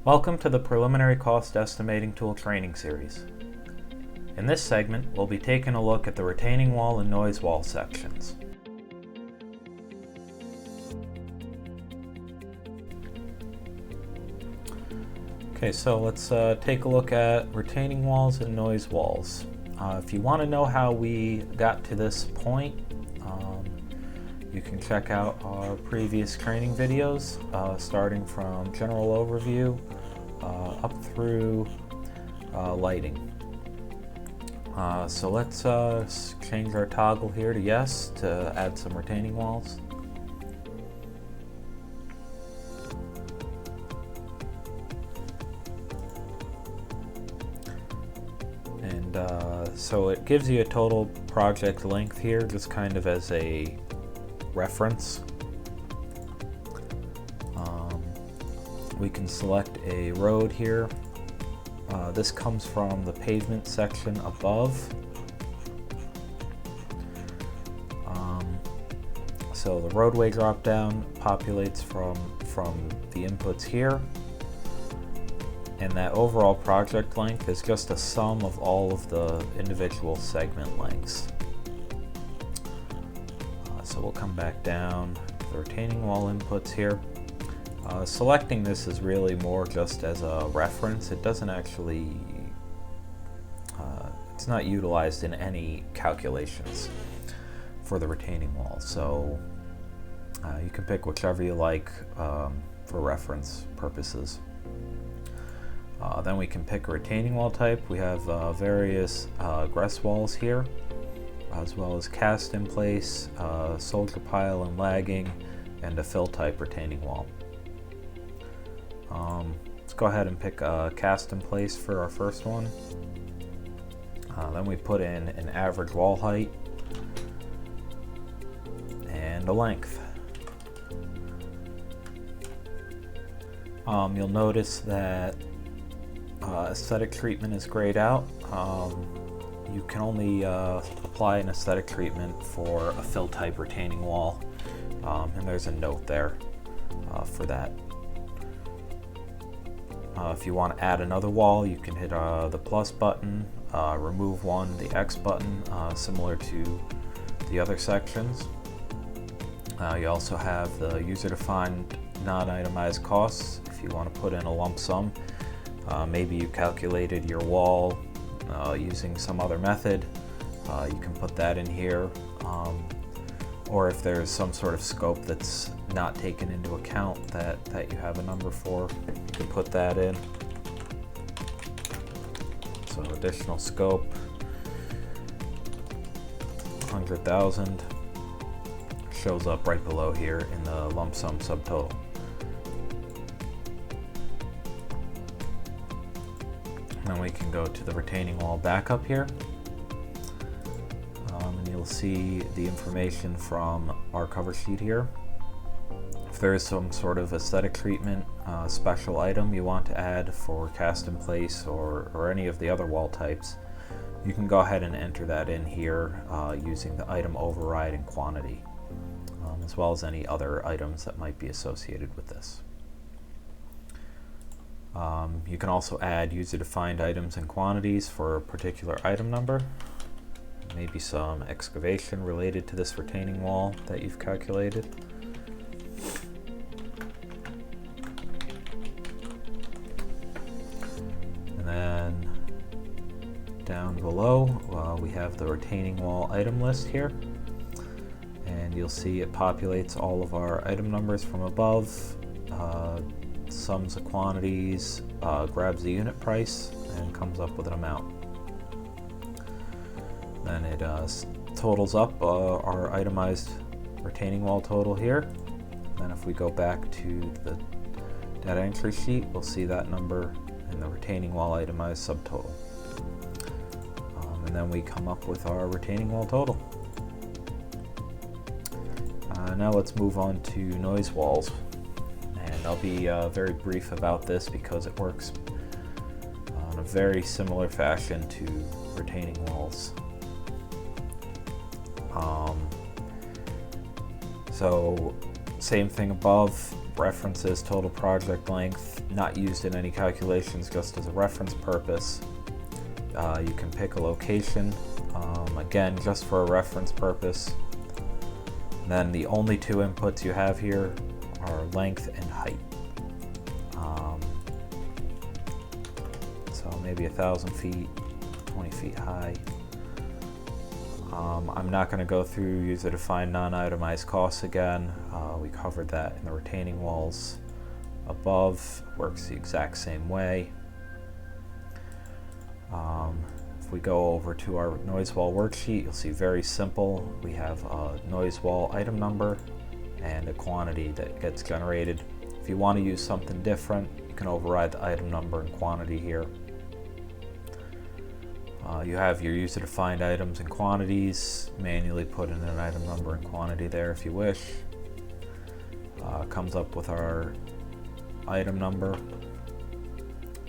Welcome to the Preliminary Cost Estimating Tool training series. In this segment, we'll be taking a look at the retaining wall and noise wall sections. Okay, so let's take a look at retaining walls and noise walls. If you want to know how we got to this point, you can check out our previous training videos, starting from general overview up through lighting. So let's change our toggle here to yes to add some retaining walls. And so it gives you a total project length here, just kind of as a reference. We can select a road here. This comes from the pavement section above. So the roadway drop down populates from the inputs here, and that overall project length is just a sum of all of the individual segment lengths. So we'll come back down to the retaining wall inputs here. Selecting this is really more just as a reference. It doesn't actually, it's not utilized in any calculations for the retaining wall. So you can pick whichever you like for reference purposes. Then we can pick a retaining wall type. We have various gress walls here, as well as cast in place, soldier pile and lagging, and a fill type retaining wall. Let's go ahead and pick a cast in place for our first one. Then we put in an average wall height and a length. You'll notice that aesthetic treatment is grayed out. You can only apply an aesthetic treatment for a fill type retaining wall, and there's a note there for that. If you want to add another wall, you can hit the plus button, remove one, the X button, similar to the other sections. You also have the user-defined non-itemized costs. If you want to put in a lump sum, maybe you calculated your wall using some other method, you can put that in here. Or if there's some sort of scope that's not taken into account that you have a number for, you can put that in. So additional scope, 100,000, shows up right below here in the lump sum subtotal. Then we can go to the retaining wall backup here. And you'll see the information from our cover sheet here. If there is some sort of aesthetic treatment, special item you want to add for cast in place or any of the other wall types, you can go ahead and enter that in here using the item override and quantity, as well as any other items that might be associated with this. You can also add user-defined items and quantities for a particular item number. Maybe some excavation related to this retaining wall that you've calculated. And then down below, we have the retaining wall item list here. And you'll see it populates all of our item numbers from above, sums the quantities, grabs the unit price, and comes up with an amount. Then it totals up our itemized retaining wall total here. Then if we go back to the data entry sheet, we'll see that number in the retaining wall itemized subtotal. And then we come up with our retaining wall total. Now let's move on to noise walls. And I'll be very brief about this because it works in a very similar fashion to retaining walls. So same thing above, references total project length, not used in any calculations, just as a reference purpose. You can pick a location, again, just for a reference purpose. And then the only two inputs you have here are length and height. So maybe 1,000 feet, 20 feet high. I'm not going to go through user-defined non-itemized costs again. We covered that in the retaining walls above. Works the exact same way. If we go over to our noise wall worksheet, you'll see very simple. We have a noise wall item number and a quantity that gets generated. If you want to use something different, you can override the item number and quantity here. You have your user-defined items and quantities. Manually put in an item number and quantity there if you wish. Comes up with our item number,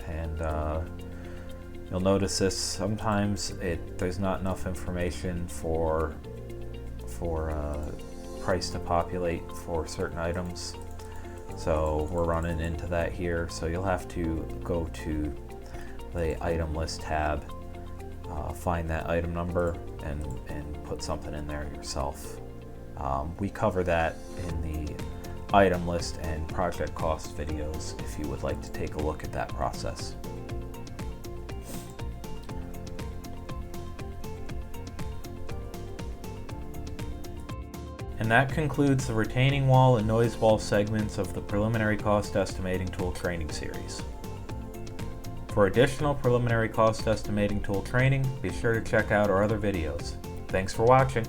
and you'll notice this sometimes there's not enough information for price to populate for certain items. So we're running into that here. So you'll have to go to the item list tab, find that item number, and put something in there yourself. We cover that in the item list and project cost videos if you would like to take a look at that process. And that concludes the retaining wall and noise wall segments of the preliminary cost estimating tool training series. For additional preliminary cost estimating tool training, be sure to check out our other videos. Thanks for watching.